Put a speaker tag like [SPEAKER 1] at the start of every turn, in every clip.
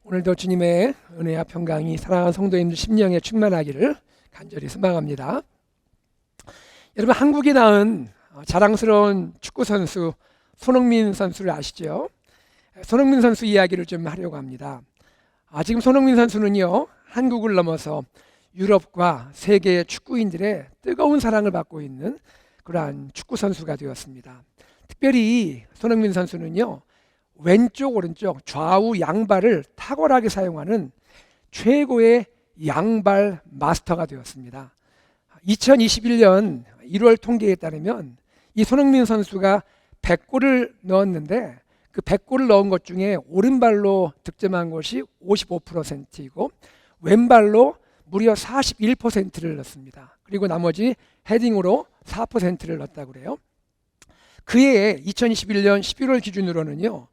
[SPEAKER 1] 오늘도 주님의 은혜와 평강이 사랑하는 성도님들 심령에 충만하기를 간절히 소망합니다. 여러분, 한국이 낳은 자랑스러운 축구 선수 손흥민 선수를 아시죠? 손흥민 선수 이야기를 좀 하려고 합니다. 지금 손흥민 선수는요, 한국을 넘어서 유럽과 세계 축구인들의 뜨거운 사랑을 받고 있는 그러한 축구 선수가 되었습니다. 특별히 손흥민 선수는요, 왼쪽 오른쪽 좌우 양발을 탁월하게 사용하는 최고의 양발 마스터가 되었습니다. 2021년 1월 통계에 따르면 이 손흥민 선수가 100골을 넣었는데 그 100골을 넣은 것 중에 오른발로 득점한 것이 55%이고 왼발로 무려 41%를 넣습니다. 그리고 나머지 헤딩으로 4%를 넣었다고 그래요. 그해 2021년 11월 기준으로는요,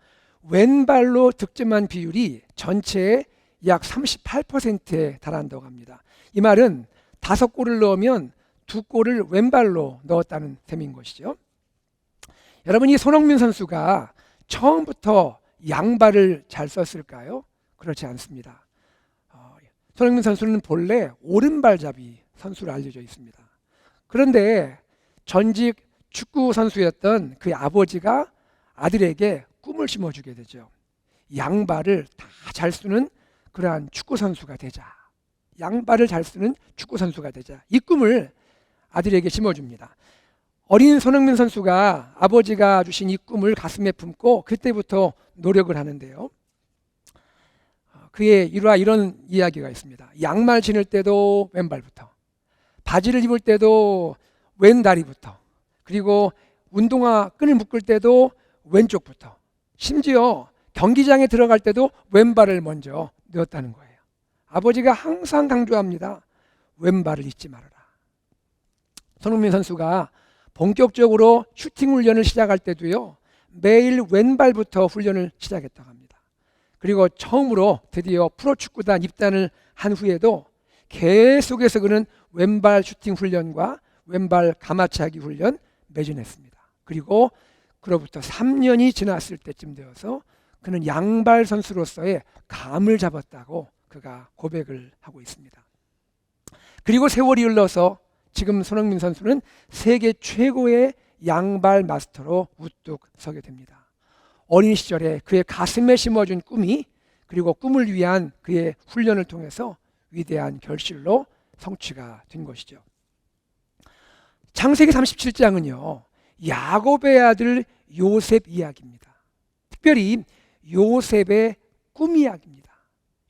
[SPEAKER 1] 왼발로 득점한 비율이 전체의 약 38%에 달한다고 합니다. 이 말은 5골을 넣으면 2골을 왼발로 넣었다는 셈인 것이죠. 여러분, 이 손흥민 선수가 처음부터 양발을 잘 썼을까요? 그렇지 않습니다. 손흥민 선수는 본래 오른발잡이 선수로 알려져 있습니다. 그런데 전직 축구 선수였던 그의 아버지가 아들에게 꿈을 심어주게 되죠. 양발을 다 잘 쓰는 그러한 축구 선수가 되자. 양발을 잘 쓰는 축구 선수가 되자. 이 꿈을 아들에게 심어줍니다. 어린 손흥민 선수가 아버지가 주신 이 꿈을 가슴에 품고 그때부터 노력을 하는데요. 그의 일화 이런 이야기가 있습니다. 양말 신을 때도 왼발부터, 바지를 입을 때도 왼다리부터, 그리고 운동화 끈을 묶을 때도 왼쪽부터, 심지어 경기장에 들어갈 때도 왼발을 먼저 넣었다는 거예요. 아버지가 항상 강조합니다. 왼발을 잊지 말아라. 손흥민 선수가 본격적으로 슈팅 훈련을 시작할 때도요, 매일 왼발부터 훈련을 시작했다고 합니다. 그리고 처음으로 드디어 프로축구단 입단을 한 후에도 계속해서 그는 왼발 슈팅 훈련과 왼발 가마차기 훈련 매진했습니다. 그리고 그로부터 3년이 지났을 때쯤 되어서 그는 양발 선수로서의 감을 잡았다고 그가 고백을 하고 있습니다. 그리고 세월이 흘러서 지금 손흥민 선수는 세계 최고의 양발 마스터로 우뚝 서게 됩니다. 어린 시절에 그의 가슴에 심어준 꿈이, 그리고 꿈을 위한 그의 훈련을 통해서 위대한 결실로 성취가 된 것이죠. 창세기 37장은요, 야곱의 아들 요셉 이야기입니다. 특별히 요셉의 꿈 이야기입니다.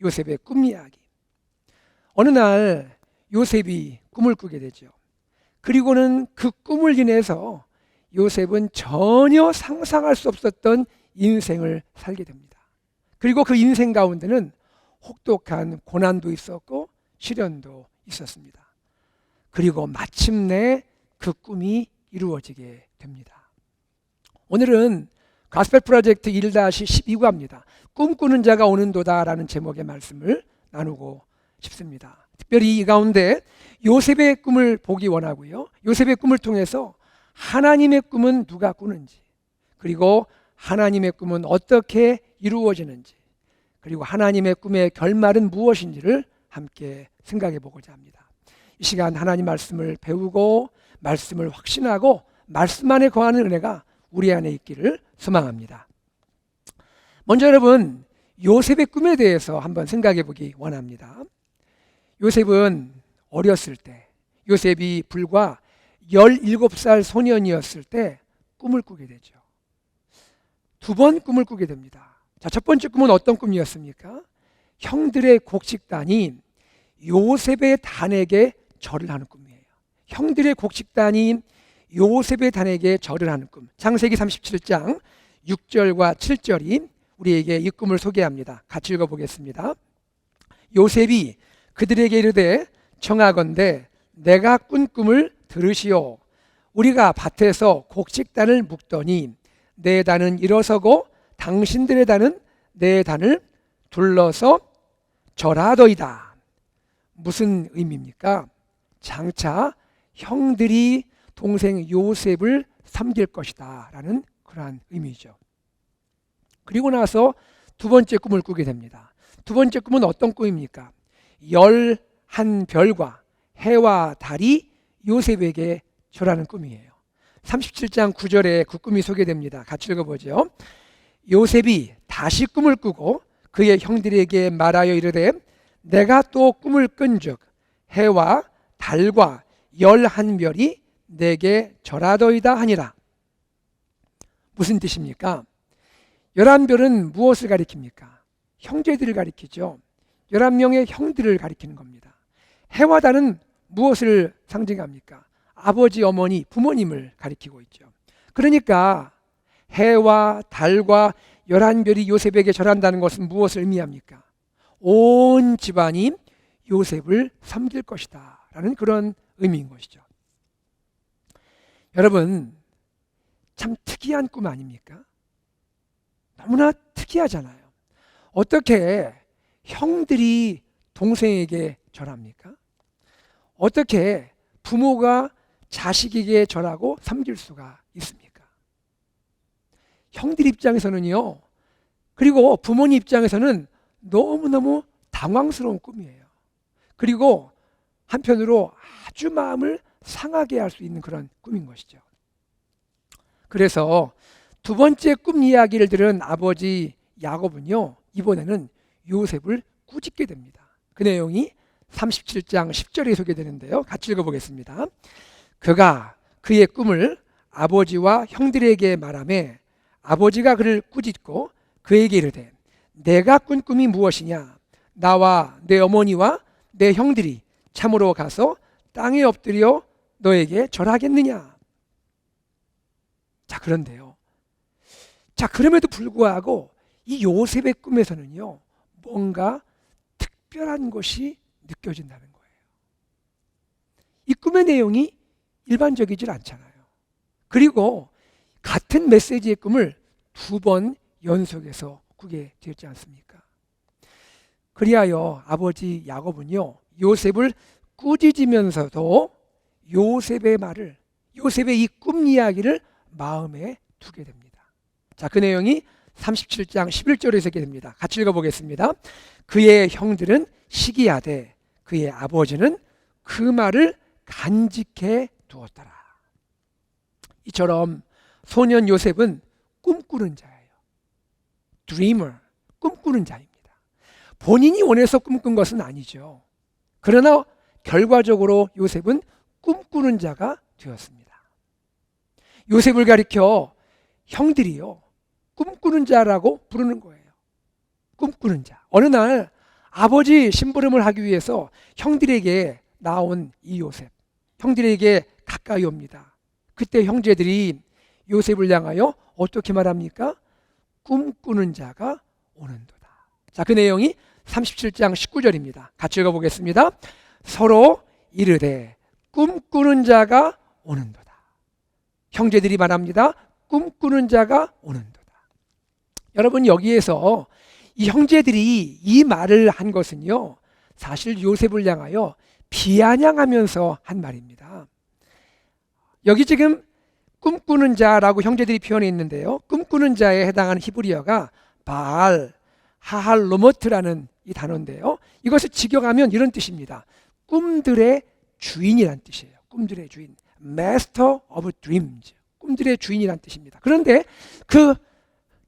[SPEAKER 1] 요셉의 꿈 이야기. 어느 날 요셉이 꿈을 꾸게 되죠. 그리고는 그 꿈을 인해서 요셉은 전혀 상상할 수 없었던 인생을 살게 됩니다. 그리고 그 인생 가운데는 혹독한 고난도 있었고 시련도 있었습니다. 그리고 마침내 그 꿈이 이루어지게 됩니다. 오늘은 가스펠 프로젝트 1-12과입니다. 꿈꾸는 자가 오는도다 라는 제목의 말씀을 나누고 싶습니다. 특별히 이 가운데 요셉의 꿈을 보기 원하고요, 요셉의 꿈을 통해서 하나님의 꿈은 누가 꾸는지, 그리고 하나님의 꿈은 어떻게 이루어지는지, 그리고 하나님의 꿈의 결말은 무엇인지를 함께 생각해 보고자 합니다. 이 시간 하나님 말씀을 배우고 말씀을 확신하고 말씀 안에 거하는 은혜가 우리 안에 있기를 소망합니다. 먼저 여러분, 요셉의 꿈에 대해서 한번 생각해 보기 원합니다. 요셉은 어렸을 때, 요셉이 불과 17살 소년이었을 때 꿈을 꾸게 되죠. 2번 꿈을 꾸게 됩니다. 자, 첫 번째 꿈은 어떤 꿈이었습니까? 형들의 곡식단이 요셉의 단에게 절을 하는 꿈이에요. 형들의 곡식단이 요셉의 단에게 절을 하는 꿈. 창세기 37장 6절과 7절이 우리에게 이 꿈을 소개합니다. 같이 읽어보겠습니다. 요셉이 그들에게 이르되 청하건대 내가 꾼 꿈을 들으시오. 우리가 밭에서 곡식단을 묶더니 내 단은 일어서고 당신들의 단은 내 단을 둘러서 절하더이다. 무슨 의미입니까? 장차 형들이 동생 요셉을 섬길 것이다 라는 그러한 의미죠. 그리고 나서 두 번째 꿈을 꾸게 됩니다. 두 번째 꿈은 어떤 꿈입니까? 11별과 해와 달이 요셉에게 절하는 꿈이에요. 37장 9절에 그 꿈이 소개됩니다. 같이 읽어보죠. 요셉이 다시 꿈을 꾸고 그의 형들에게 말하여 이르되 내가 또 꿈을 꾼즉 해와 달과 11별이 내게 절하더이다 하니라. 무슨 뜻입니까? 11별은 무엇을 가리킵니까? 형제들을 가리키죠. 11명의 형들을 가리키는 겁니다. 해와 달은 무엇을 상징합니까? 아버지, 어머니, 부모님을 가리키고 있죠. 그러니까 해와 달과 11별이 요셉에게 절한다는 것은 무엇을 의미합니까? 온 집안이 요셉을 섬길 것이다 라는 그런 의미인 것이죠. 여러분, 참 특이한 꿈 아닙니까? 너무나 특이하잖아요. 어떻게 형들이 동생에게 절합니까? 어떻게 부모가 자식에게 절하고 섬길 수가 있습니까? 형들 입장에서는요, 그리고 부모님 입장에서는 너무너무 당황스러운 꿈이에요. 그리고 한편으로 아주 마음을 상하게 할 수 있는 그런 꿈인 것이죠. 그래서 두 번째 꿈 이야기를 들은 아버지 야곱은요, 이번에는 요셉을 꾸짖게 됩니다. 그 내용이 37장 10절에 소개되는데요. 같이 읽어보겠습니다. 그가 그의 꿈을 아버지와 형들에게 말하매 아버지가 그를 꾸짖고 그에게 이르되 내가 꾼 꿈이 무엇이냐? 나와 내 어머니와 내 형들이 참으로 가서 땅에 엎드려 너에게 절하겠느냐? 자, 그런데요. 자, 그럼에도 불구하고 이 요셉의 꿈에서는요, 뭔가 특별한 것이 느껴진다는 거예요. 이 꿈의 내용이 일반적이질 않잖아요. 그리고 같은 메시지의 꿈을 두 번 연속해서 꾸게 되지 않습니까? 그리하여 아버지 야곱은요, 요셉을 꾸짖으면서도 요셉의 말을, 요셉의 이 꿈 이야기를 마음에 두게 됩니다. 자, 그 내용이 37장 11절에 소개됩니다. 같이 읽어보겠습니다. 그의 형들은 시기하되 그의 아버지는 그 말을 간직해 두었더라. 이처럼 소년 요셉은 꿈꾸는 자예요. 드리머, 꿈꾸는 자입니다. 본인이 원해서 꿈꾼 것은 아니죠. 그러나 결과적으로 요셉은 꿈꾸는 자가 되었습니다. 요셉을 가리켜 형들이요, 꿈꾸는 자라고 부르는 거예요. 꿈꾸는 자. 어느 날 아버지 심부름을 하기 위해서 형들에게 나온 이 요셉, 형들에게 가까이 옵니다. 그때 형제들이 요셉을 향하여 어떻게 말합니까? 꿈꾸는 자가 오는도다. 자, 그 내용이 37장 19절입니다. 같이 읽어보겠습니다. 서로 이르되 꿈꾸는 자가 오는도다. 형제들이 말합니다. 꿈꾸는 자가 오는도다. 여러분, 여기에서 이 형제들이 이 말을 한 것은요, 사실 요셉을 향하여 비아냥하면서 한 말입니다. 여기 지금 꿈꾸는 자라고 형제들이 표현해 있는데요, 꿈꾸는 자에 해당하는 히브리어가 바알, 하할로모트라는 이 단어인데요, 이것을 직역하면 이런 뜻입니다. 꿈들의 주인이란 뜻이에요. 꿈들의 주인, Master of Dreams, 꿈들의 주인이란 뜻입니다. 그런데 그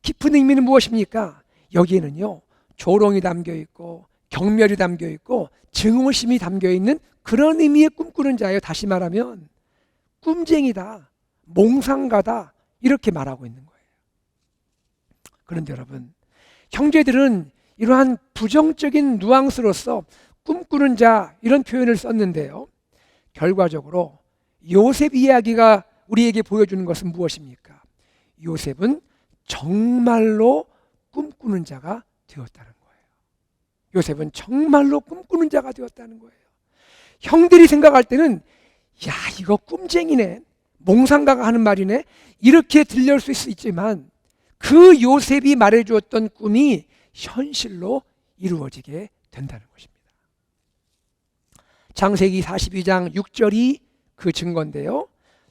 [SPEAKER 1] 깊은 의미는 무엇입니까? 여기에는요, 조롱이 담겨 있고 경멸이 담겨 있고 증오심이 담겨 있는 그런 의미의 꿈꾸는 자예요. 다시 말하면 꿈쟁이다, 몽상가다, 이렇게 말하고 있는 거예요. 그런데 여러분, 형제들은 이러한 부정적인 뉘앙스로서 꿈꾸는 자, 이런 표현을 썼는데요, 결과적으로 요셉 이야기가 우리에게 보여주는 것은 무엇입니까? 요셉은 정말로 꿈꾸는 자가 되었다는 거예요. 요셉은 정말로 꿈꾸는 자가 되었다는 거예요. 형들이 생각할 때는 야, 이거 꿈쟁이네, 몽상가가 하는 말이네, 이렇게 들릴 수 있지만 그 요셉이 말해주었던 꿈이 현실로 이루어지게 된다는 것입니다. 창세기 42장 6절이 그 증거인데요,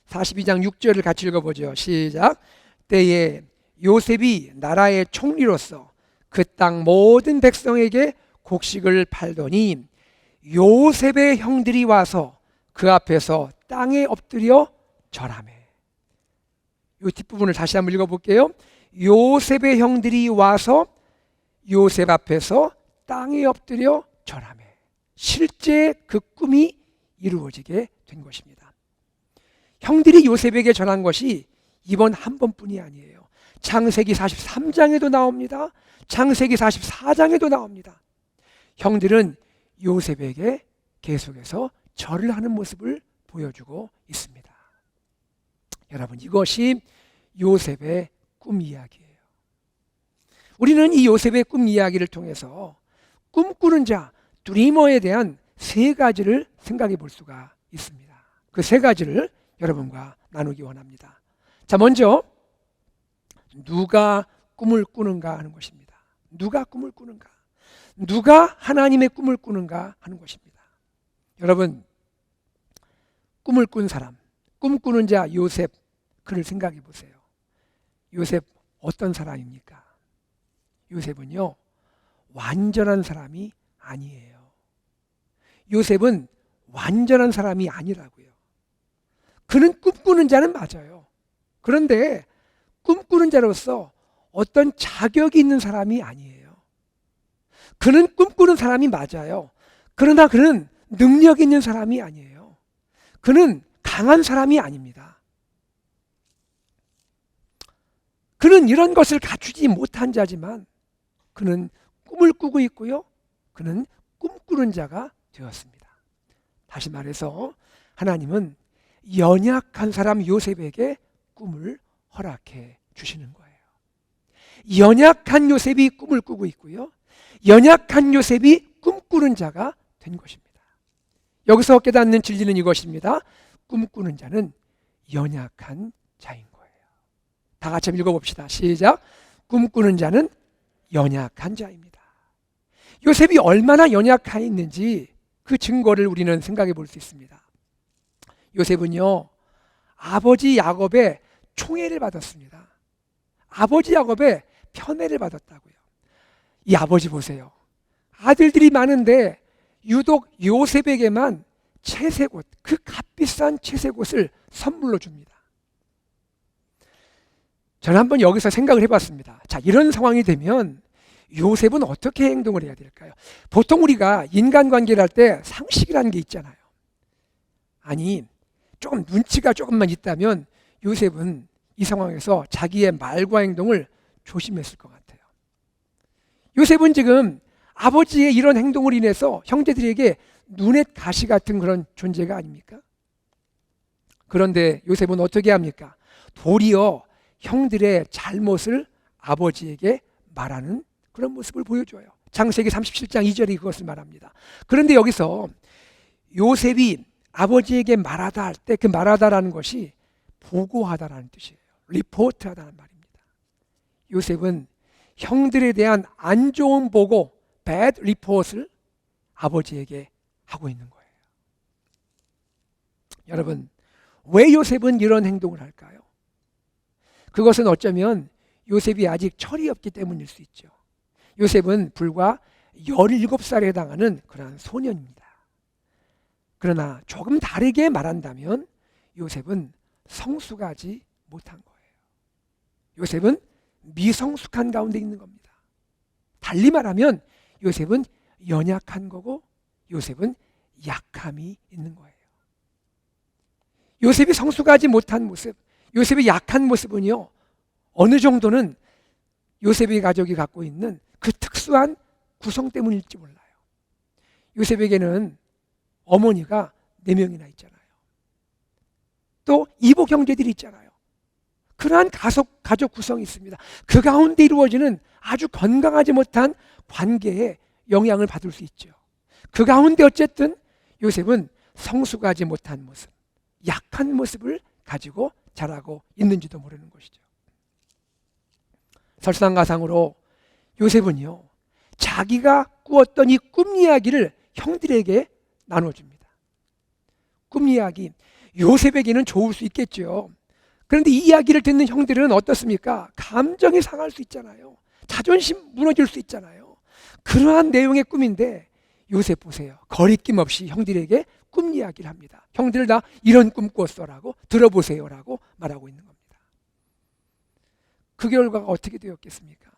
[SPEAKER 1] 42장 6절을 같이 읽어보죠. 시작. 때에 요셉이 나라의 총리로서 그 땅 모든 백성에게 곡식을 팔더니 요셉의 형들이 와서 그 앞에서 땅에 엎드려 절하매. 이 뒷부분을 다시 한번 읽어볼게요. 요셉의 형들이 와서 요셉 앞에서 땅에 엎드려 절하매. 실제 그 꿈이 이루어지게 된 것입니다. 형들이 요셉에게 전한 것이 이번 한 번뿐이 아니에요. 창세기 43장에도 나옵니다. 창세기 44장에도 나옵니다. 형들은 요셉에게 계속해서 절을 하는 모습을 보여주고 있습니다. 여러분, 이것이 요셉의 꿈 이야기예요. 우리는 이 요셉의 꿈 이야기를 통해서 꿈꾸는 자, 드리머에 대한 세 가지를 생각해 볼 수가 있습니다. 그 세 가지를 여러분과 나누기 원합니다. 자, 먼저 누가 꿈을 꾸는가 하는 것입니다. 누가 꿈을 꾸는가? 누가 하나님의 꿈을 꾸는가 하는 것입니다. 여러분, 꿈을 꾼 사람, 꿈꾸는 자 요셉, 그를 생각해 보세요. 요셉 어떤 사람입니까? 요셉은요, 완전한 사람이 아니에요. 요셉은 완전한 사람이 아니라고요. 그는 꿈꾸는 자는 맞아요. 그런데 꿈꾸는 자로서 어떤 자격이 있는 사람이 아니에요. 그는 꿈꾸는 사람이 맞아요. 그러나 그는 능력 있는 사람이 아니에요. 그는 강한 사람이 아닙니다. 그는 이런 것을 갖추지 못한 자지만 그는 꿈을 꾸고 있고요. 그는 꿈꾸는 자가 되었습니다. 다시 말해서 하나님은 연약한 사람 요셉에게 꿈을 허락해 주시는 거예요. 연약한 요셉이 꿈을 꾸고 있고요. 연약한 요셉이 꿈꾸는 자가 된 것입니다. 여기서 깨닫는 진리는 이것입니다. 꿈꾸는 자는 연약한 자인 거예요. 다 같이 한번 읽어봅시다. 시작. 꿈꾸는 자는 연약한 자입니다. 요셉이 얼마나 연약했는지 그 증거를 우리는 생각해 볼 수 있습니다. 요셉은요, 아버지 야곱의 총애를 받았습니다. 아버지 야곱의 편애를 받았다고요. 이 아버지 보세요. 아들들이 많은데 유독 요셉에게만 채색옷, 그 값비싼 채색옷을 선물로 줍니다. 저는 한번 여기서 생각을 해봤습니다. 자, 이런 상황이 되면 요셉은 어떻게 행동을 해야 될까요? 보통 우리가 인간관계를 할 때 상식이라는 게 있잖아요. 아니, 조금 눈치가 조금만 있다면 요셉은 이 상황에서 자기의 말과 행동을 조심했을 것 같아요. 요셉은 지금 아버지의 이런 행동을 인해서 형제들에게 눈엣 가시 같은 그런 존재가 아닙니까? 그런데 요셉은 어떻게 합니까? 도리어 형들의 잘못을 아버지에게 말하는 그런 모습을 보여줘요. 창세기 37장 2절이 그것을 말합니다. 그런데 여기서 요셉이 아버지에게 말하다 할 때 그 말하다라는 것이 보고하다라는 뜻이에요. 리포트하다는 말입니다. 요셉은 형들에 대한 안 좋은 보고, bad report을 아버지에게 하고 있는 거예요. 여러분, 왜 요셉은 이런 행동을 할까요? 그것은 어쩌면 요셉이 아직 철이 없기 때문일 수 있죠. 요셉은 불과 17살에 해당하는 그러한 소년입니다. 그러나 조금 다르게 말한다면 요셉은 성숙하지 못한 거예요. 요셉은 미성숙한 가운데 있는 겁니다. 달리 말하면 요셉은 연약한 거고 요셉은 약함이 있는 거예요. 요셉이 성숙하지 못한 모습, 요셉의 약한 모습은요, 어느 정도는 요셉의 가족이 갖고 있는 그 특수한 구성 때문일지 몰라요. 요셉에게는 어머니가 4명이나 있잖아요. 또 이복 형제들이 있잖아요. 그러한 가족 구성이 있습니다. 그 가운데 이루어지는 아주 건강하지 못한 관계에 영향을 받을 수 있죠. 그 가운데 어쨌든 요셉은 성숙하지 못한 모습, 약한 모습을 가지고 자라고 있는지도 모르는 것이죠. 설상가상으로 요셉은요, 자기가 꾸었던 이 꿈 이야기를 형들에게 나눠줍니다. 꿈 이야기, 요셉에게는 좋을 수 있겠죠. 그런데 이 이야기를 듣는 형들은 어떻습니까? 감정이 상할 수 있잖아요. 자존심 무너질 수 있잖아요. 그러한 내용의 꿈인데 요셉 보세요. 거리낌 없이 형들에게 꿈 이야기를 합니다. 형들 다 이런 꿈 꿨어라고 들어보세요라고 말하고 있는 겁니다. 그 결과가 어떻게 되었겠습니까?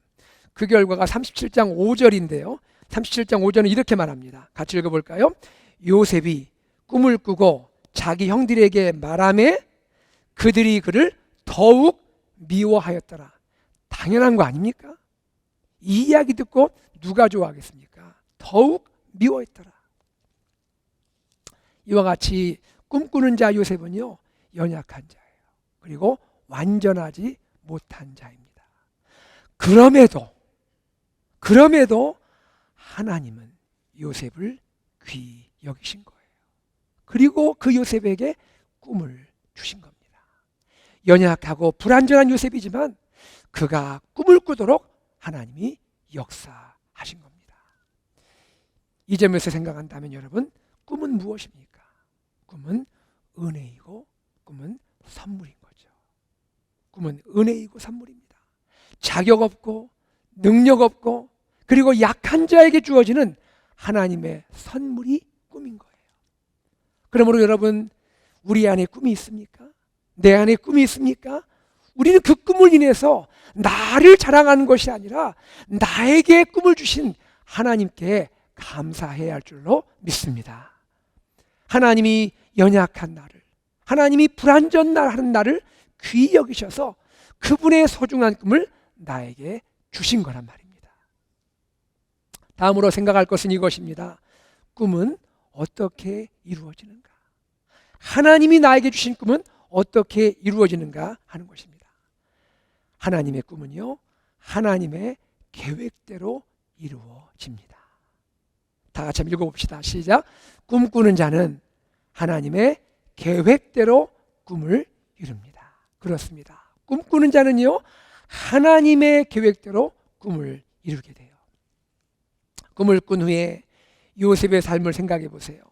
[SPEAKER 1] 그 결과가 37장 5절인데요. 37장 5절은 이렇게 말합니다. 같이 읽어볼까요? 요셉이 꿈을 꾸고 자기 형들에게 말하매 그들이 그를 더욱 미워하였더라. 당연한 거 아닙니까? 이 이야기 듣고 누가 좋아하겠습니까? 더욱 미워했더라. 이와 같이 꿈꾸는 자 요셉은요, 연약한 자예요. 그리고 완전하지 못한 자입니다. 그럼에도 하나님은 요셉을 귀히 여기신 거예요. 그리고 그 요셉에게 꿈을 주신 겁니다. 연약하고 불완전한 요셉이지만 그가 꿈을 꾸도록 하나님이 역사하신 겁니다. 이 점에서 생각한다면 여러분, 꿈은 무엇입니까? 꿈은 은혜이고 꿈은 선물인 거죠. 꿈은 은혜이고 선물입니다. 자격 없고 능력 없고 그리고 약한 자에게 주어지는 하나님의 선물이 꿈인 거예요. 그러므로 여러분, 우리 안에 꿈이 있습니까? 내 안에 꿈이 있습니까? 우리는 그 꿈을 인해서 나를 자랑하는 것이 아니라 나에게 꿈을 주신 하나님께 감사해야 할 줄로 믿습니다. 하나님이 연약한 나를, 하나님이 불완전한 나를 귀히 여기셔서 그분의 소중한 꿈을 나에게 주신 거란 말입니다. 다음으로 생각할 것은 이것입니다. 꿈은 어떻게 이루어지는가? 하나님이 나에게 주신 꿈은 어떻게 이루어지는가 하는 것입니다. 하나님의 꿈은요, 하나님의 계획대로 이루어집니다. 다 같이 한번 읽어봅시다. 시작. 꿈꾸는 자는 하나님의 계획대로 꿈을 이룹니다. 그렇습니다. 꿈꾸는 자는요, 하나님의 계획대로 꿈을 이루게 돼요. 꿈을 꾼 후에 요셉의 삶을 생각해 보세요.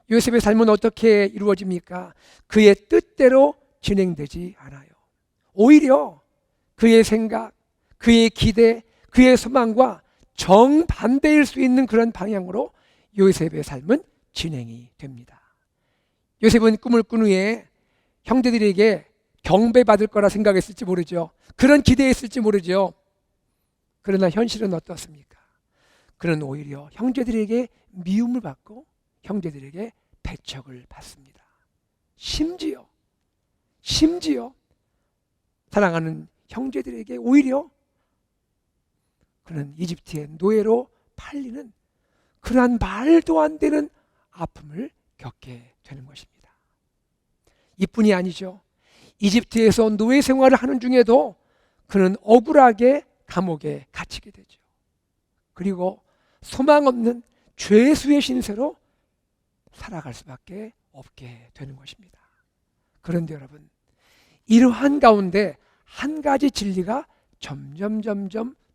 [SPEAKER 1] 요셉의 삶은 어떻게 이루어집니까? 그의 뜻대로 진행되지 않아요. 오히려 그의 생각, 그의 기대, 그의 소망과 정반대일 수 있는 그런 방향으로 요셉의 삶은 진행이 됩니다. 요셉은 꿈을 꾼 후에 형제들에게 경배받을 거라 생각했을지 모르죠. 그런 기대했을지 모르죠. 그러나 현실은 어떻습니까? 그는 오히려 형제들에게 미움을 받고 형제들에게 배척을 받습니다. 심지어 사랑하는 형제들에게 오히려 그는 이집트의 노예로 팔리는 그러한 말도 안 되는 아픔을 겪게 되는 것입니다. 이뿐이 아니죠. 이집트에서 노예 생활을 하는 중에도 그는 억울하게 감옥에 갇히게 되죠. 그리고 소망 없는 죄수의 신세로 살아갈 수밖에 없게 되는 것입니다. 그런데 여러분, 이러한 가운데 한 가지 진리가 점점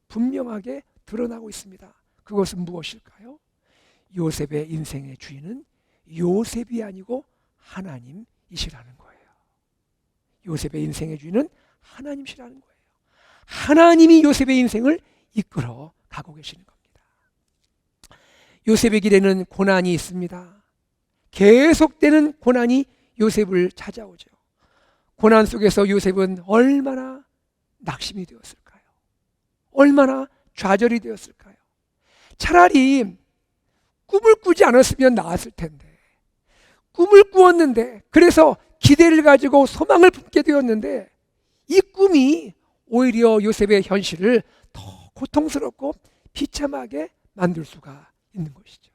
[SPEAKER 1] 분명하게 드러나고 있습니다. 그것은 무엇일까요? 요셉의 인생의 주인은 요셉이 아니고 하나님이시라는 거예요. 요셉의 인생의 주인은 하나님이시라는 거예요. 하나님이 요셉의 인생을 이끌어 가고 계시는 겁니다. 요셉의 길에는 고난이 있습니다. 계속되는 고난이 요셉을 찾아오죠. 고난 속에서 요셉은 얼마나 낙심이 되었을까요? 얼마나 좌절이 되었을까요? 차라리 꿈을 꾸지 않았으면 나았을 텐데, 꿈을 꾸었는데, 그래서 기대를 가지고 소망을 품게 되었는데, 이 꿈이 오히려 요셉의 현실을 더 고통스럽고 비참하게 만들 수가 있는 것이죠.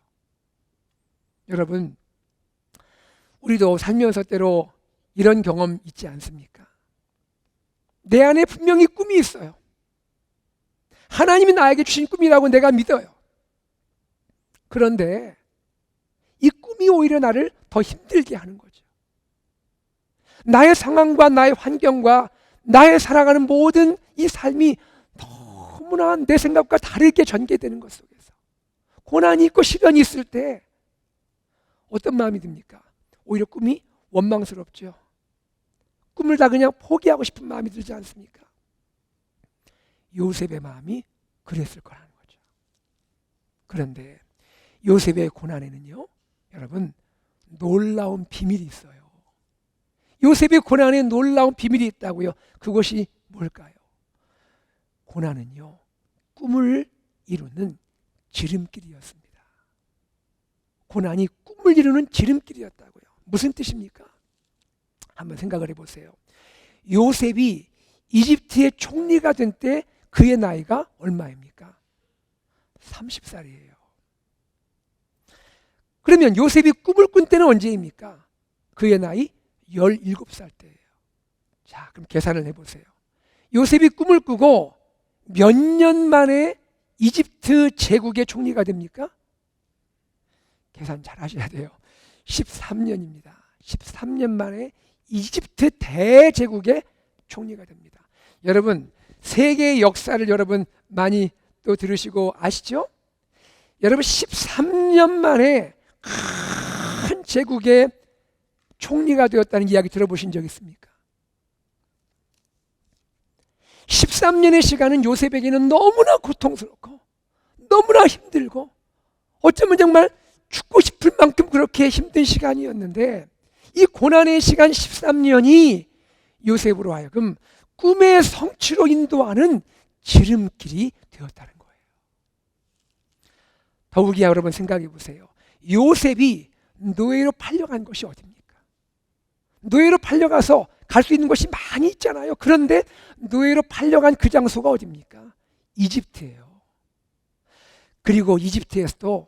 [SPEAKER 1] 여러분, 우리도 살면서 때로 이런 경험 있지 않습니까? 내 안에 분명히 꿈이 있어요. 하나님이 나에게 주신 꿈이라고 내가 믿어요. 그런데 이 꿈이 오히려 나를 더 힘들게 하는 거죠. 나의 상황과 나의 환경과 나의 살아가는 모든 이 삶이 너무나 내 생각과 다르게 전개되는 것 속에서 고난이 있고 시련이 있을 때 어떤 마음이 듭니까? 오히려 꿈이 원망스럽죠. 꿈을 다 그냥 포기하고 싶은 마음이 들지 않습니까? 요셉의 마음이 그랬을 거라는 거죠. 그런데 요셉의 고난에는요, 여러분, 놀라운 비밀이 있어요. 요셉의 고난에 놀라운 비밀이 있다고요. 그것이 뭘까요? 고난은요, 꿈을 이루는 지름길이었습니다. 고난이 꿈을 이루는 지름길이었다고요. 무슨 뜻입니까? 한번 생각을 해보세요. 요셉이 이집트의 총리가 된 때 그의 나이가 얼마입니까? 30살이에요. 그러면 요셉이 꿈을 꾼 때는 언제입니까? 그의 나이 17살 때예요. 자, 그럼 계산을 해보세요. 요셉이 꿈을 꾸고 몇 년 만에 이집트 제국의 총리가 됩니까? 계산 잘 하셔야 돼요. 13년입니다. 13년 만에 이집트 대제국의 총리가 됩니다. 여러분, 세계의 역사를 여러분 많이 또 들으시고 아시죠? 여러분, 13년 만에 큰 제국의 총리가 되었다는 이야기 들어보신 적 있습니까? 13년의 시간은 요셉에게는 너무나 고통스럽고 너무나 힘들고 어쩌면 정말 죽고 싶을 만큼 그렇게 힘든 시간이었는데, 이 고난의 시간 13년이 요셉으로 하여금 꿈의 성취로 인도하는 지름길이 되었다는 거예요. 더욱이 여러분 생각해 보세요. 요셉이 노예로 팔려간 것이 어디입니까? 노예로 팔려가서 갈 수 있는 곳이 많이 있잖아요. 그런데 노예로 팔려간 그 장소가 어디입니까? 이집트예요. 그리고 이집트에서도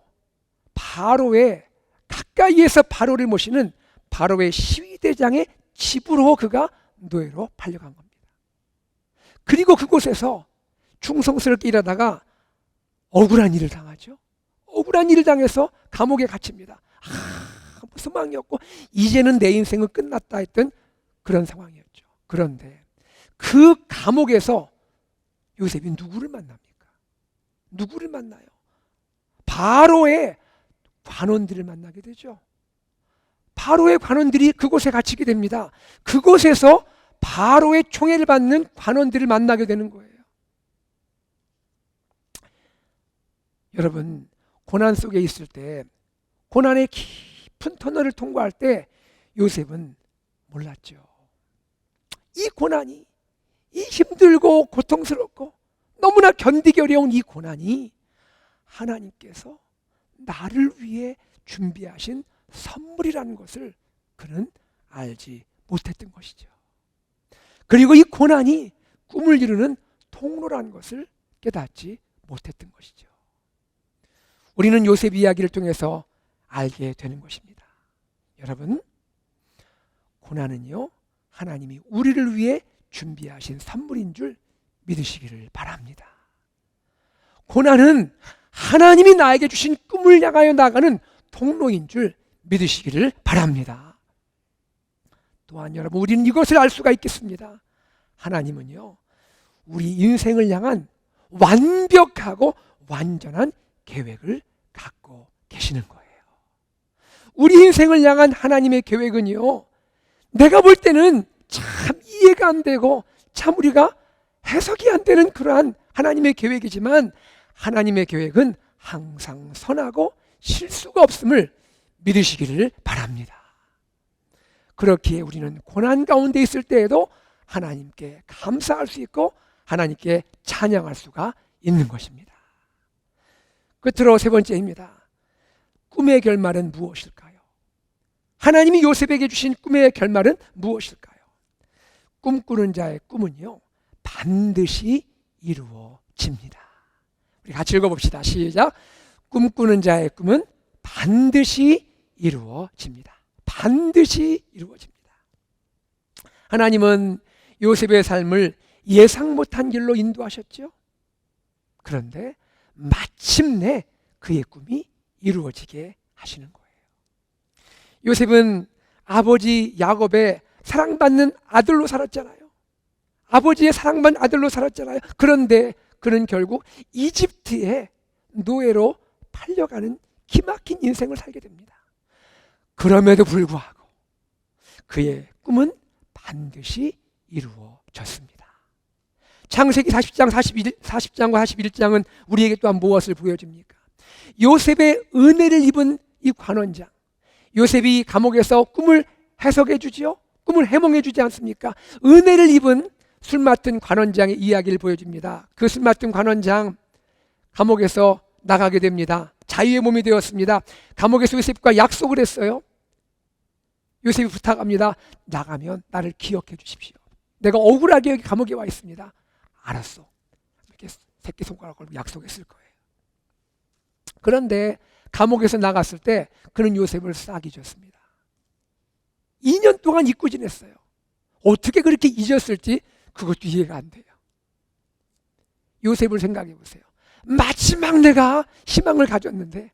[SPEAKER 1] 바로의 가까이에서 바로를 모시는 바로의 시위대장의 집으로 그가 노예로 팔려간 겁니다. 그리고 그곳에서 충성스럽게 일하다가 억울한 일을 당하죠. 억울한 일을 당해서 감옥에 갇힙니다. 소망이 없고 이제는 내 인생은 끝났다 했던 그런 상황이었죠. 그런데 그 감옥에서 요셉이 누구를 만납니까? 누구를 만나요? 바로의 관원들을 만나게 되죠. 바로의 관원들이 그곳에 갇히게 됩니다. 그곳에서 바로의 총애를 받는 관원들을 만나게 되는 거예요. 여러분, 고난 속에 있을 때, 고난의 깊은 터널을 통과할 때 요셉은 몰랐죠. 이 고난이, 이 힘들고 고통스럽고 너무나 견디기 어려운 이 고난이 하나님께서 나를 위해 준비하신 선물이라는 것을 그는 알지 못했던 것이죠. 그리고 이 고난이 꿈을 이루는 통로라는 것을 깨닫지 못했던 것이죠. 우리는 요셉 이야기를 통해서 알게 되는 것입니다. 여러분, 고난은요, 하나님이 우리를 위해 준비하신 선물인 줄 믿으시기를 바랍니다. 고난은 하나님이 나에게 주신 꿈을 향하여 나가는 통로인 줄 믿으시기를 바랍니다. 또한 여러분, 우리는 이것을 알 수가 있겠습니다. 하나님은요, 우리 인생을 향한 완벽하고 완전한 계획을 갖고 계시는 거예요. 우리 인생을 향한 하나님의 계획은요, 내가 볼 때는 참 이해가 안 되고 참 우리가 해석이 안 되는 그러한 하나님의 계획이지만, 하나님의 계획은 항상 선하고 실수가 없음을 믿으시기를 바랍니다. 그렇기에 우리는 고난 가운데 있을 때에도 하나님께 감사할 수 있고 하나님께 찬양할 수가 있는 것입니다. 끝으로 세 번째입니다. 꿈의 결말은 무엇일까요? 하나님이 요셉에게 주신 꿈의 결말은 무엇일까요? 꿈꾸는 자의 꿈은요, 반드시 이루어집니다. 우리 같이 읽어봅시다. 시작. 꿈꾸는 자의 꿈은 반드시 이루어집니다. 반드시 이루어집니다. 하나님은 요셉의 삶을 예상 못한 길로 인도하셨죠. 그런데 마침내 그의 꿈이 이루어지게 하시는 거예요. 요셉은 아버지 야곱의 사랑받는 아들로 살았잖아요. 아버지의 사랑받는 아들로 살았잖아요. 그런데 그는 결국 이집트의 노예로 팔려가는 기막힌 인생을 살게 됩니다. 그럼에도 불구하고 그의 꿈은 반드시 이루어졌습니다. 창세기 40장과 41장은 우리에게 또한 무엇을 보여줍니까? 요셉의 은혜를 입은 이 관원장, 요셉이 감옥에서 꿈을 해석해 주지요? 꿈을 해몽해 주지 않습니까? 은혜를 입은 술 맡은 관원장의 이야기를 보여줍니다. 그 술 맡은 관원장, 감옥에서 나가게 됩니다. 자유의 몸이 되었습니다. 감옥에서 요셉과 약속을 했어요. 요셉이 부탁합니다. 나가면 나를 기억해 주십시오. 내가 억울하게 여기 감옥에 와 있습니다. 알았어. 이렇게 새끼손가락 걸고 약속했을 거예요. 그런데 감옥에서 나갔을 때 그는 요셉을 싹 잊었습니다. 2년 동안 잊고 지냈어요. 어떻게 그렇게 잊었을지 그것도 이해가 안 돼요. 요셉을 생각해 보세요. 마지막 내가 희망을 가졌는데,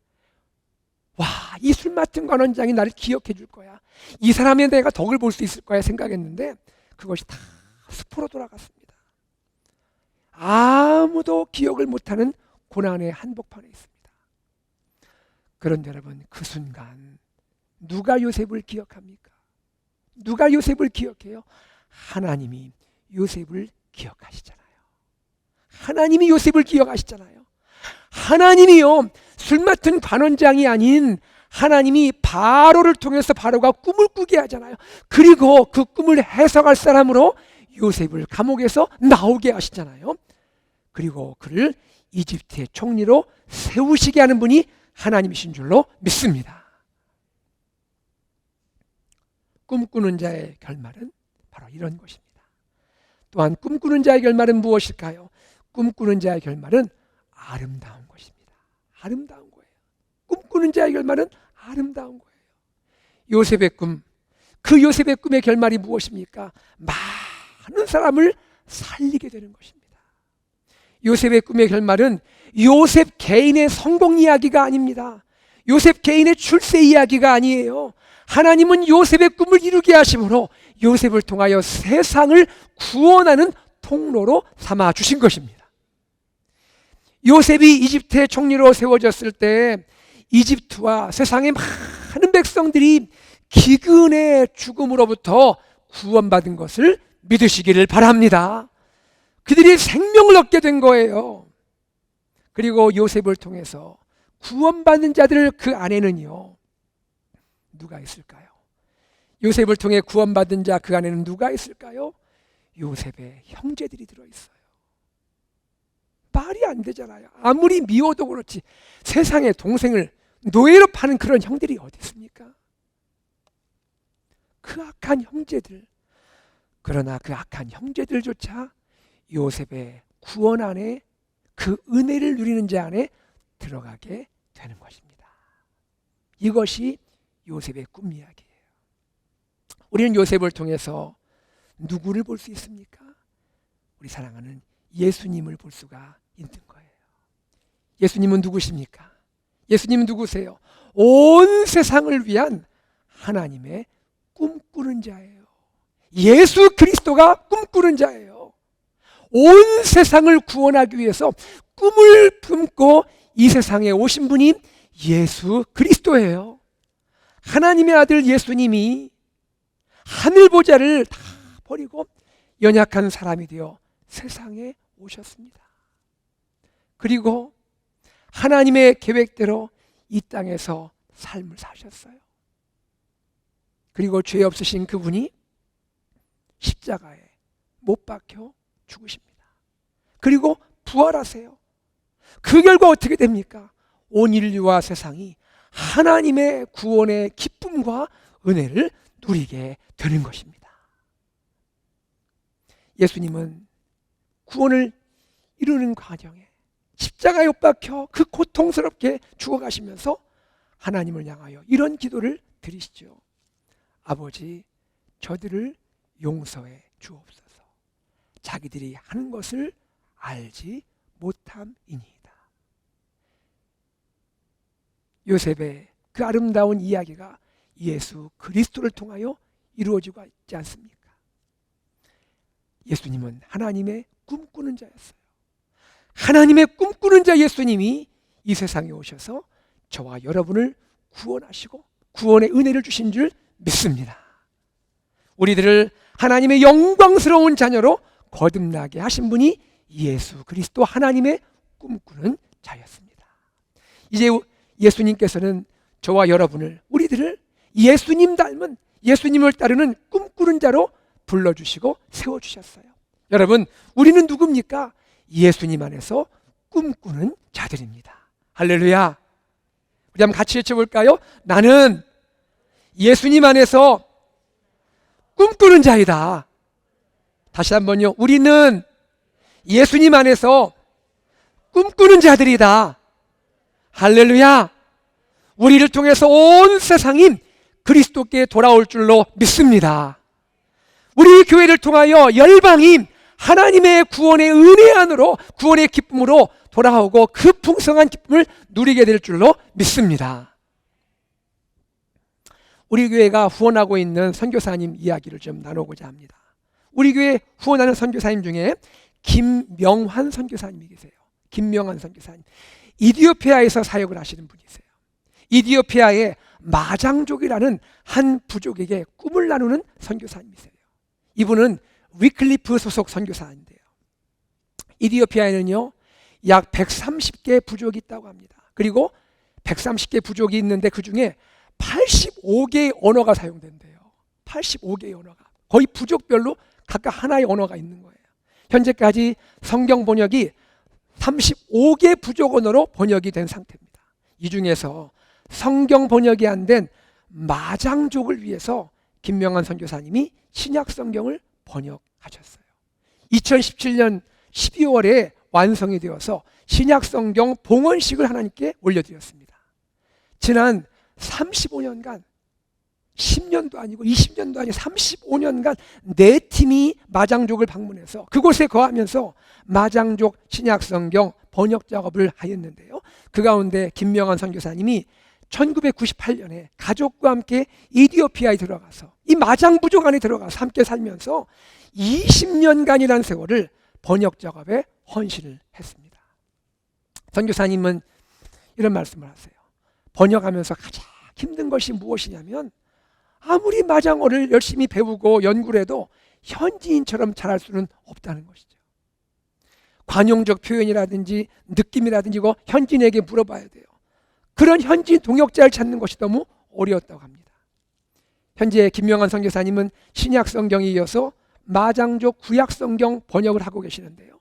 [SPEAKER 1] 와, 이 술 맡은 관원장이 나를 기억해 줄 거야. 이 사람의 내가 덕을 볼 수 있을 거야 생각했는데 그것이 다 수포로 돌아갔습니다. 아무도 기억을 못하는 고난의 한복판에 있습니다. 그런데 여러분, 그 순간 누가 요셉을 기억합니까? 누가 요셉을 기억해요? 하나님이 요셉을 기억하시잖아요. 하나님이 요셉을 기억하시잖아요. 하나님이요, 술 맡은 관원장이 아닌 하나님이 바로를 통해서 바로가 꿈을 꾸게 하잖아요. 그리고 그 꿈을 해석할 사람으로 요셉을 감옥에서 나오게 하시잖아요. 그리고 그를 이집트의 총리로 세우시게 하는 분이 하나님이신 줄로 믿습니다. 꿈꾸는 자의 결말은 바로 이런 것입니다. 또한 꿈꾸는 자의 결말은 무엇일까요? 꿈꾸는 자의 결말은 아름다운 것입니다. 아름다운 거예요. 꿈꾸는 자의 결말은 아름다운 거예요. 요셉의 꿈, 그 요셉의 꿈의 결말이 무엇입니까? 많은 사람을 살리게 되는 것입니다. 요셉의 꿈의 결말은 요셉 개인의 성공 이야기가 아닙니다. 요셉 개인의 출세 이야기가 아니에요. 하나님은 요셉의 꿈을 이루게 하심으로 요셉을 통하여 세상을 구원하는 통로로 삼아 주신 것입니다. 요셉이 이집트의 총리로 세워졌을 때 이집트와 세상의 많은 백성들이 기근의 죽음으로부터 구원받은 것을 믿으시기를 바랍니다. 그들이 생명을 얻게 된 거예요. 그리고 요셉을 통해서 구원받는 자들 그 안에는요, 누가 있을까요? 요셉을 통해 구원받은 자 그 안에는 누가 있을까요? 요셉의 형제들이 들어있어요. 말이 안 되잖아요. 아무리 미워도 그렇지 세상에 동생을 노예로 파는 그런 형들이 어디 있습니까? 그 악한 형제들, 그러나 그 악한 형제들조차 요셉의 구원 안에, 그 은혜를 누리는 자 안에 들어가게 되는 것입니다. 이것이 요셉의 꿈 이야기예요. 우리는 요셉을 통해서 누구를 볼 수 있습니까? 우리 사랑하는 예수님을 볼 수가 있는 거예요. 예수님은 누구십니까? 예수님은 누구세요? 온 세상을 위한 하나님의 꿈꾸는 자예요. 예수 그리스도가 꿈꾸는 자예요. 온 세상을 구원하기 위해서 꿈을 품고 이 세상에 오신 분이 예수 그리스도예요. 하나님의 아들 예수님이 하늘 보좌를 다 버리고 연약한 사람이 되어 세상에 오셨습니다. 그리고 하나님의 계획대로 이 땅에서 삶을 사셨어요. 그리고 죄 없으신 그분이 십자가에 못 박혀 죽으십니다. 그리고 부활하세요. 그 결과 어떻게 됩니까? 온 인류와 세상이 하나님의 구원의 기쁨과 은혜를 누리게 되는 것입니다. 예수님은 구원을 이루는 과정에 십자가에 못 박혀 그 고통스럽게 죽어가시면서 하나님을 향하여 이런 기도를 드리시죠. 아버지, 저들을 용서해 주옵소서. 자기들이 하는 것을 알지 못함이니이다. 요셉의 그 아름다운 이야기가 예수 그리스도를 통하여 이루어지고 있지 않습니까? 예수님은 하나님의 꿈꾸는 자였어요. 하나님의 꿈꾸는 자 예수님이 이 세상에 오셔서 저와 여러분을 구원하시고 구원의 은혜를 주신 줄 믿습니다. 우리들을 하나님의 영광스러운 자녀로 거듭나게 하신 분이 예수 그리스도 하나님의 꿈꾸는 자였습니다. 이제 예수님께서는 저와 여러분을, 우리들을 예수님 닮은, 예수님을 따르는 꿈꾸는 자로 불러주시고 세워주셨어요. 여러분, 우리는 누굽니까? 예수님 안에서 꿈꾸는 자들입니다. 할렐루야. 우리 한번 같이 외쳐볼까요? 나는 예수님 안에서 꿈꾸는 자이다. 다시 한번요. 우리는 예수님 안에서 꿈꾸는 자들이다. 할렐루야. 우리를 통해서 온 세상이 그리스도께 돌아올 줄로 믿습니다. 우리 교회를 통하여 열방이 하나님의 구원의 은혜 안으로, 구원의 기쁨으로 돌아오고 그 풍성한 기쁨을 누리게 될 줄로 믿습니다. 우리 교회가 후원하고 있는 선교사님 이야기를 좀 나누고자 합니다. 우리 교회 후원하는 선교사님 중에 김명환 선교사님이 계세요. 김명환 선교사님. 이디오피아에서 사역을 하시는 분이세요. 이디오피아의 마장족이라는 한 부족에게 꿈을 나누는 선교사님이세요. 이분은 위클리프 소속 선교사인데요. 이디오피아에는요, 약 130개 부족이 있다고 합니다. 그리고 130개 부족이 있는데 그 중에 85개의 언어가 사용된대요. 85개의 언어가. 거의 부족별로 각각 하나의 언어가 있는 거예요. 현재까지 성경 번역이 35개 부족 언어로 번역이 된 상태입니다. 이 중에서 성경 번역이 안 된 마장족을 위해서 김명환 선교사님이 신약 성경을 번역하셨어요. 2017년 12월에 완성이 되어서 신약 성경 봉헌식을 하나님께 올려드렸습니다. 지난 35년간 10년도 아니고 20년도 아니고 35년간 4팀이 마장족을 방문해서 그곳에 거하면서 마장족 신약 성경 번역 작업을 하였는데요. 그 가운데 김명환 선교사님이 1998년에 가족과 함께 이디오피아에 들어가서 이 마장 부족 안에 들어가서 함께 살면서 20년간이라는 세월을 번역 작업에 헌신을 했습니다. 선교사님은 이런 말씀을 하세요. 번역하면서 가장 힘든 것이 무엇이냐면 아무리 마장어를 열심히 배우고 연구를 해도 현지인처럼 잘할 수는 없다는 것이죠. 관용적 표현이라든지 느낌이라든지 이거 현지인에게 물어봐야 돼요. 그런 현지인 동역자를 찾는 것이 너무 어려웠다고 합니다. 현재 김명환 선교사님은 신약 성경에 이어서 마장족 구약 성경 번역을 하고 계시는데요.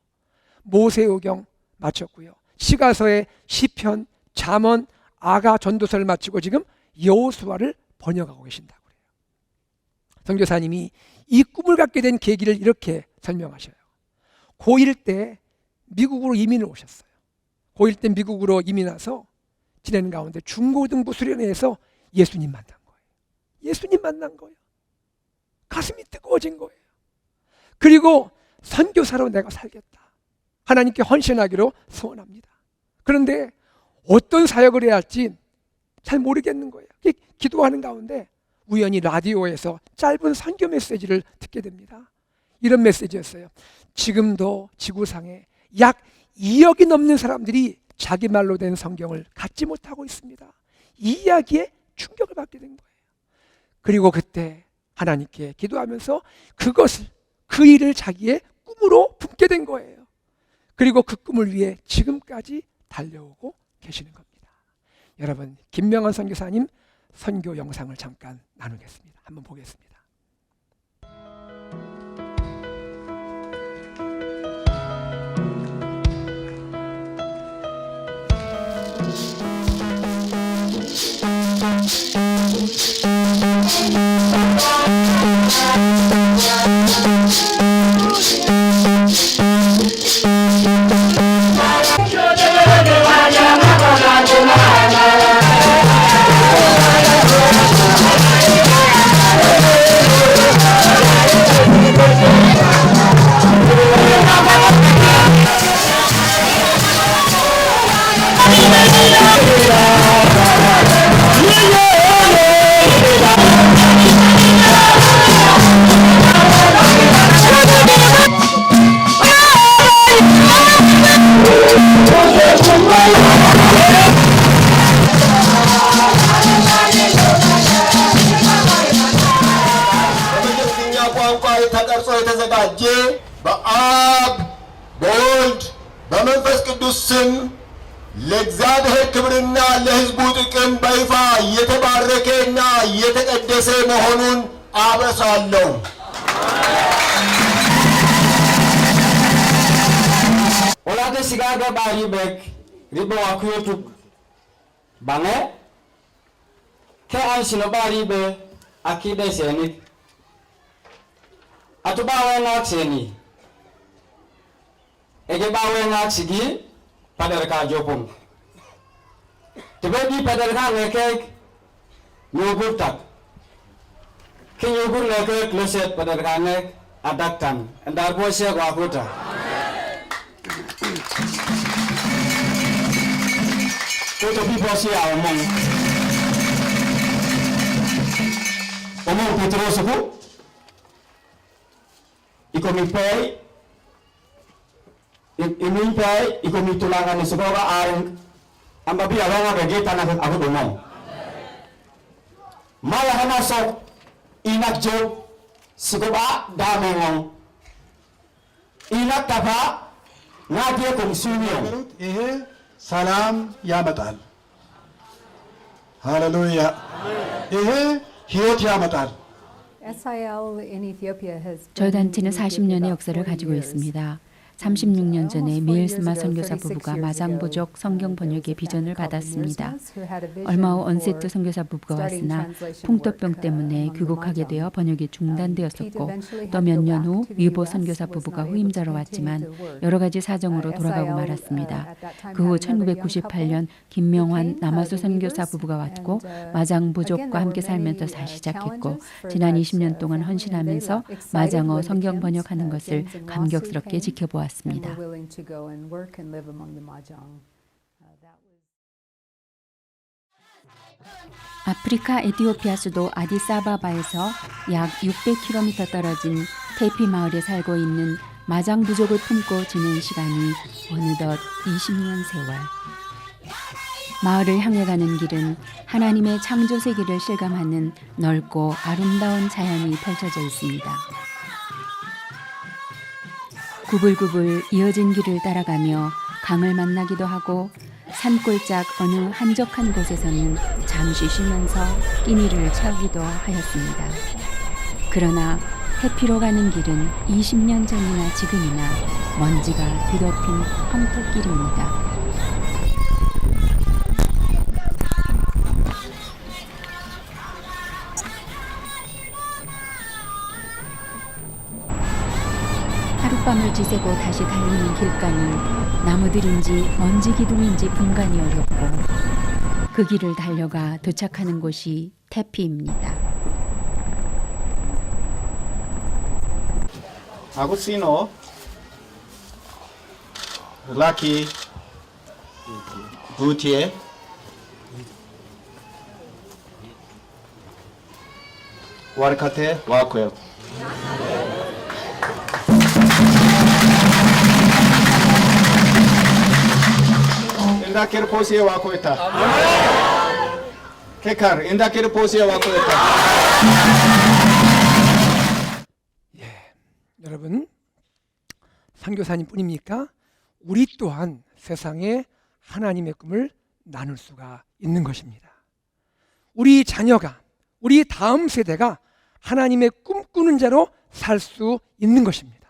[SPEAKER 1] 모세오경 마쳤고요. 시가서의 시편, 잠언, 아가 전도서를 마치고 지금 여호수아를 번역하고 계신다고 그래요. 선교사님이 이 꿈을 갖게 된 계기를 이렇게 설명하셔요. 고1 때 미국으로 이민을 오셨어요. 고1 때 미국으로 이민 와서 지내는 가운데 중고등부 수련회에서 예수님 만난 거예요. 예수님 만난 거예요. 가슴이 뜨거워진 거예요. 그리고 선교사로 내가 살겠다. 하나님께 헌신하기로 소원합니다. 그런데 어떤 사역을 해야 할지 잘 모르겠는 거예요. 기도하는 가운데 우연히 라디오에서 짧은 선교 메시지를 듣게 됩니다. 이런 메시지였어요. 지금도 지구상에 약 2억이 넘는 사람들이 자기 말로 된 성경을 갖지 못하고 있습니다. 이 이야기에 충격을 받게 된 거예요. 그리고 그때 하나님께 기도하면서 그것을, 그 일을 자기의 꿈으로 품게 된 거예요. 그리고 그 꿈을 위해 지금까지 달려오고 계시는 겁니다. 여러분, 김명환 선교사님 선교 영상을 잠깐 나누겠습니다. 한번 보겠습니다.
[SPEAKER 2] የተዘጋጀ በአ በአብ በወልድ በመንፈስ ቅዱስ ስም ለእግዚአብሔር ክብርና ለሕዝቡ ጥቅም በይፋ የተባረከና የተቀደሰ መሆኑን አበሳለሁ።
[SPEAKER 3] Olate sigaga bari bek ribo akuyotuk bange ke an sino bari be akide seni atu bawe ngak seni ege bawe ngak sigi padar ka jopum tebe di padar ka ngekek nyugur tak ke nyugur ngekek leset padar ka nek adaktan ndar bo se ko akuta Koto people siya omong Petros ko iko mi pay iko mi tulangan ni subawa areng ang babi awang agagita na ako dumong maya hana sok inak job suba dame ngong inak tapa ngati kong sunyo
[SPEAKER 4] ይሄ ሰላም ያመጣል። ሃሌሉያ! ይሄ ሕይወት ያመጣል።
[SPEAKER 5] 저희 단체는 40년의 역사를 가지고 있습니다. 36년 전에 미엘스마 선교사 부부가 마장부족 성경 번역의 비전을 받았습니다. 얼마 후 언세트 선교사 부부가 왔으나 풍토병 때문에 귀국하게 되어 번역이 중단되었었고 또 몇 년 후 유보 선교사 부부가 후임자로 왔지만 여러 가지 사정으로 돌아가고 말았습니다. 그 후 1998년 김명환 남아수 선교사 부부가 왔고 마장부족과 함께 살면서 다시 시작했고 지난 20년 동안 헌신하면서 마장어 성경 번역하는 것을 감격스럽게 지켜보았습니다. 아프리카 에티오피아 수도 아디스아바바에서 약 600km 떨어진 테피 마을에 살고 있는 마장 부족을 품고 지낸 시간이 어느덧 20년 세월. 마을을 향해 가는 길은 하나님의 창조 세계를 실감하는 넓고 아름다운 자연이 펼쳐져 있습니다. 구불구불 이어진 길을 따라가며 강을 만나기도 하고 산골짝 어느 한적한 곳에서는 잠시 쉬면서 끼니를 채우기도 하였습니다. 그러나 해피로 가는 길은 20년 전이나 지금이나 먼지가 뒤덮인 황토길입니다. 하룻밤을 지새고 다시 달리는 길가는 나무들인지 먼지 기둥인지 분간이 어렵고 그 길을 달려가 도착하는 곳이 태피입니다.
[SPEAKER 4] 아구스티노, 라키, 부티에, 와르카테, 와코요. 인다케르 포시에 와코에타. 케카르 인다케르 포시에 와코에타.
[SPEAKER 1] 여러분, 선교사님뿐입니까? 우리 또한 세상에 하나님의 꿈을 나눌 수가 있는 것입니다. 우리 자녀가, 우리 다음 세대가 하나님의 꿈꾸는 자로 살 수 있는 것입니다.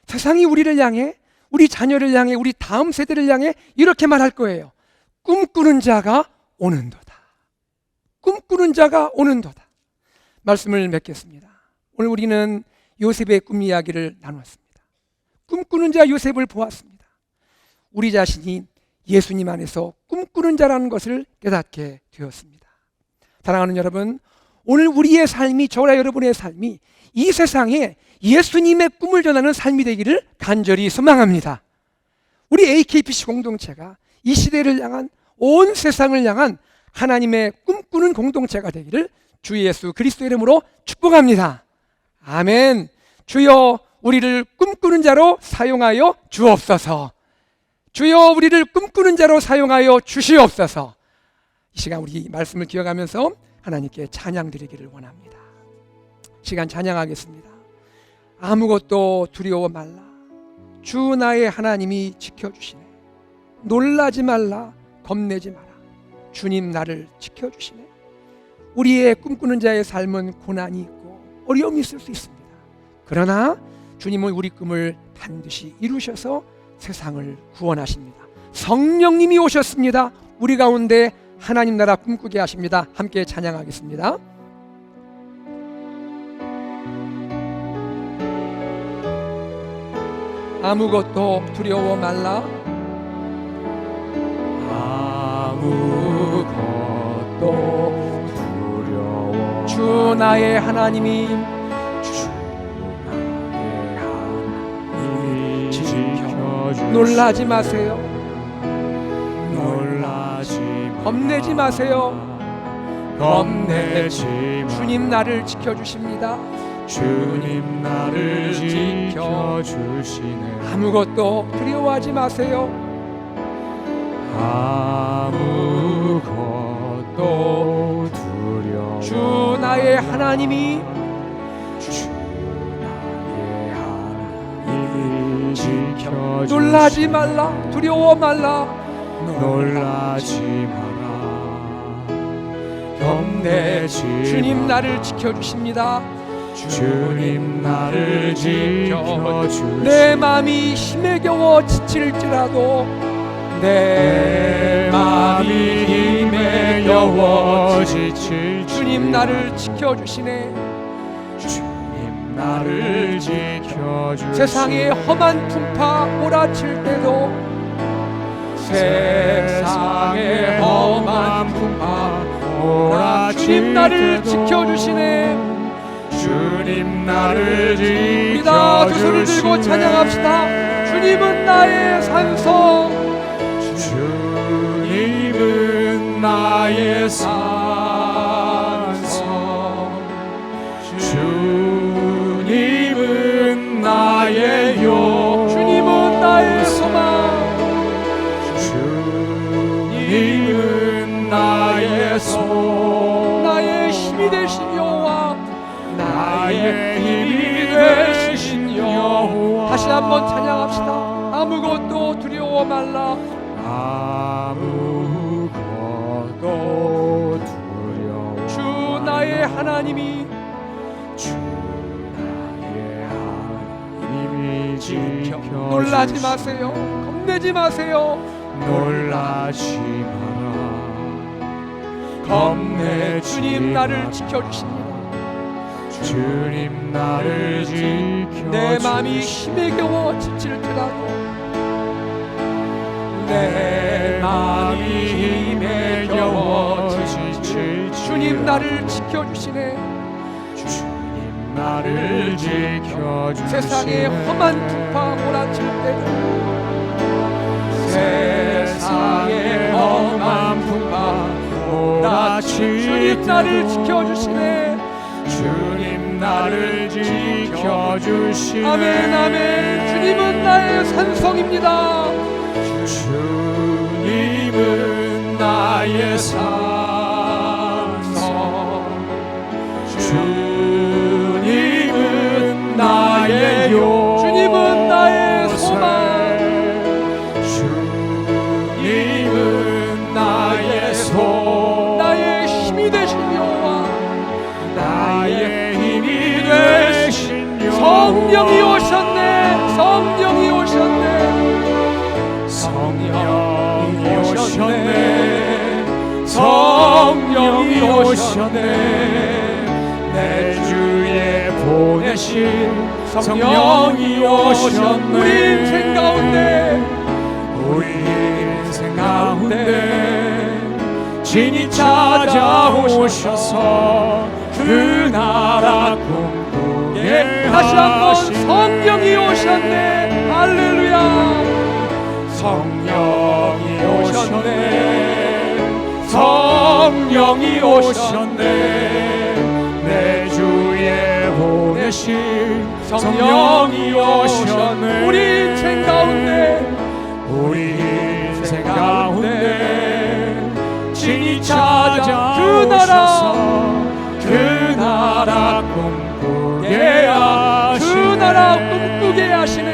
[SPEAKER 1] 세상이 우리를 향해, 우리 자녀를 향해, 우리 다음 세대를 향해 이렇게 말할 거예요. 꿈꾸는 자가 오는도다. 꿈꾸는 자가 오는도다. 말씀을 맺겠습니다. 오늘 우리는 요셉의 꿈 이야기를 나누었습니다. 꿈꾸는 자 요셉을 보았습니다. 우리 자신이 예수님 안에서 꿈꾸는 자라는 것을 깨닫게 되었습니다. 사랑하는 여러분, 오늘 우리의 삶이, 저와 여러분의 삶이 이 세상에 예수님의 꿈을 전하는 삶이 되기를 간절히 소망합니다. 우리 AKPC 공동체가 이 시대를 향한, 온 세상을 향한 하나님의 꿈꾸는 공동체가 되기를 주 예수 그리스도 이름으로 축복합니다. 아멘. 주여 우리를 꿈꾸는 자로 사용하여 주옵소서. 주여 우리를 꿈꾸는 자로 사용하여 주시옵소서. 이 시간 우리 말씀을 기억하면서 하나님께 찬양 드리기를 원합니다. 시간 찬양하겠습니다. 아무것도 두려워 말라. 주 나의 하나님이 지켜주시네. 놀라지 말라, 겁내지 마라. 주님 나를 지켜주시네. 우리의 꿈꾸는 자의 삶은 고난이 있고 어려움이 있을 수 있습니다. 그러나 주님은 우리 꿈을 반드시 이루셔서 세상을 구원하십니다. 성령님이 오셨습니다. 우리 가운데 하나님 나라 꿈꾸게 하십니다. 함께 찬양하겠습니다. 아무것도 두려워 말라. 아무것도 두려워. 주 나의 하나님이 지켜주시네. 놀라지 마세요. 겁내지 마세요. 주님 나를 지켜주십니다.
[SPEAKER 6] 주님 나를 지켜주시네.
[SPEAKER 1] 아무것도 두려워하지 마세요.
[SPEAKER 6] 아무것도 두려워.
[SPEAKER 1] 주 나의 하나님이
[SPEAKER 6] 지켜주시네.
[SPEAKER 1] 놀라지 말라, 두려워 말라.
[SPEAKER 6] 놀라지 마라. 겁내지
[SPEAKER 1] 주님
[SPEAKER 6] 마라.
[SPEAKER 1] 나를 지켜주십니다.
[SPEAKER 6] 주님 나를 지켜주시네.
[SPEAKER 1] 내 마음이 힘에 겨워 지칠지라도 내 마음이 힘에 겨워
[SPEAKER 6] 지칠
[SPEAKER 1] 주님 나를 지켜주시네.
[SPEAKER 6] 주님 나를 지켜주시네.
[SPEAKER 1] 세상의 험한 풍파 몰아칠 때도 세상의 험한 풍파 주님 나를 지켜주시네.
[SPEAKER 6] 주님 나를 지켜주시네.
[SPEAKER 1] 우리 다 두 손을 들고 찬양합시다. 주님은 나의 산성,
[SPEAKER 6] 주님은 나의 산성, 주님은 나의 요,
[SPEAKER 1] 주님은 나의 소망,
[SPEAKER 6] 주님은 나의 소,
[SPEAKER 1] 나의 힘이 되신 여호와,
[SPEAKER 6] 나의 힘이 되신 여호와.
[SPEAKER 1] 다시 한번 찬양합시다. 아무것도 두려워 말라.
[SPEAKER 6] 아무것도 두려워.
[SPEAKER 1] 주 나의 하나님이
[SPEAKER 6] 주 나의 하나님이 지켜주시네.
[SPEAKER 1] 놀라지 마세요. 겁내지 마세요.
[SPEAKER 6] 놀라지 마라. 겁내지
[SPEAKER 1] 주님 나를
[SPEAKER 6] 마라.
[SPEAKER 1] 지켜주십니다.
[SPEAKER 6] 주님 나를 지켜주시네.
[SPEAKER 1] 내 마음이 힘에 겨워 지칠지라도 내 마음이 힘에 겨워 지칠 주님 나를 지켜주시네.
[SPEAKER 6] 주님 나를 지켜주시네.
[SPEAKER 1] 세상의 험한 풍파 몰아칠 때도 세상의 험한 풍파 몰아칠 주님 나를 지켜주시네.
[SPEAKER 6] 주님 나를 지켜주시네.
[SPEAKER 1] 아멘 아멘. 주님은 나의 산성입니다.
[SPEAKER 6] 주님은 나의 산성, 주님은 나의 요,
[SPEAKER 1] 주님은 나의 소망,
[SPEAKER 6] 주님은 나의 소,
[SPEAKER 1] 나의 힘이 되신 여호와,
[SPEAKER 6] 나의 힘이 되신 여호와.
[SPEAKER 1] 성령이 오셨네. 성령이 오셨네.
[SPEAKER 6] 성령이 오셨네. 성령이 오셨네. 내 주에 보내신 성령이 오셨네.
[SPEAKER 1] 우리 인생 가운데,
[SPEAKER 6] 우리 인생 가운데 진이 찾아오셔서 그 나라 꿈꾸게
[SPEAKER 1] 다시 한번
[SPEAKER 6] 하시네.
[SPEAKER 1] 성령이 오셨네. 할렐루야.
[SPEAKER 6] 성령이 오셨네. 성령이 오셨네. 내 주에 보내신 성령이 오셨네.
[SPEAKER 1] 우리 인생 가운데,
[SPEAKER 6] 우리 인생 가운데 진이 찾아
[SPEAKER 1] 그 나라,
[SPEAKER 6] 그 나라 꿈꾸게 하시네.
[SPEAKER 1] 그 나라 꿈꾸게 하시네.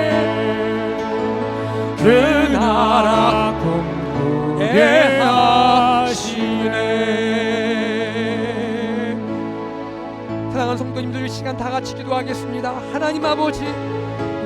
[SPEAKER 6] 그 나라 꿈꾸게 하시네.
[SPEAKER 1] 사랑하는 성도님들, 이 시간 다 같이 기도하겠습니다. 하나님 아버지,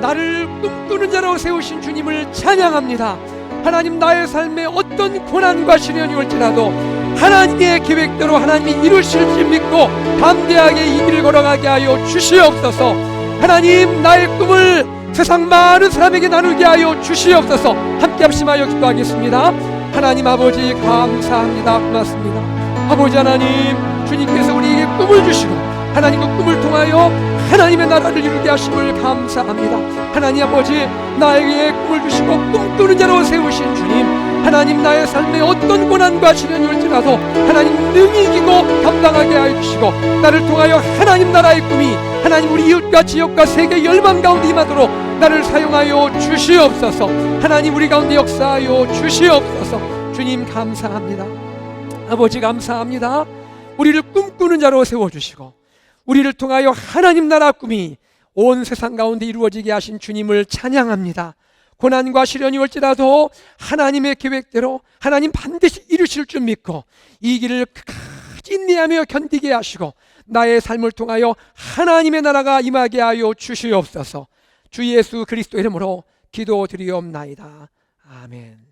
[SPEAKER 1] 나를 꿈꾸는 자로 세우신 주님을 찬양합니다. 하나님, 나의 삶에 어떤 고난과 시련이 올지라도 하나님의 계획대로 하나님이 이루실 줄 믿고 담대하게 이 길을 걸어가게 하여 주시옵소서. 하나님, 나의 꿈을 세상 많은 사람에게 나누게 하여 주시옵소서. 함께 합심하여 기도하겠습니다. 하나님 아버지, 감사합니다. 고맙습니다. 아버지 하나님, 주님께서 우리에게 꿈을 주시고 하나님 그 꿈을 통하여 하나님의 나라를 이루게 하심을 감사합니다. 하나님 아버지, 나에게 꿈을 주시고 꿈꾸는 자로 세우신 주님, 하나님, 나의 삶에 어떤 고난과 시련이 올지라도 하나님 능히 이기고 감당하게 하여 주시고, 나를 통하여 하나님 나라의 꿈이 하나님 우리 이웃과 지역과 세계 열망 가운데 임하도록 나를 사용하여 주시옵소서. 하나님, 우리 가운데 역사하여 주시옵소서. 주님 감사합니다. 아버지 감사합니다. 우리를 꿈꾸는 자로 세워주시고 우리를 통하여 하나님 나라 꿈이 온 세상 가운데 이루어지게 하신 주님을 찬양합니다. 고난과 시련이 올지라도 하나님의 계획대로 하나님 반드시 이루실 줄 믿고 이 길을 끝까지 인내하며 견디게 하시고 나의 삶을 통하여 하나님의 나라가 임하게 하여 주시옵소서. 주 예수 그리스도 이름으로 기도드리옵나이다. 아멘.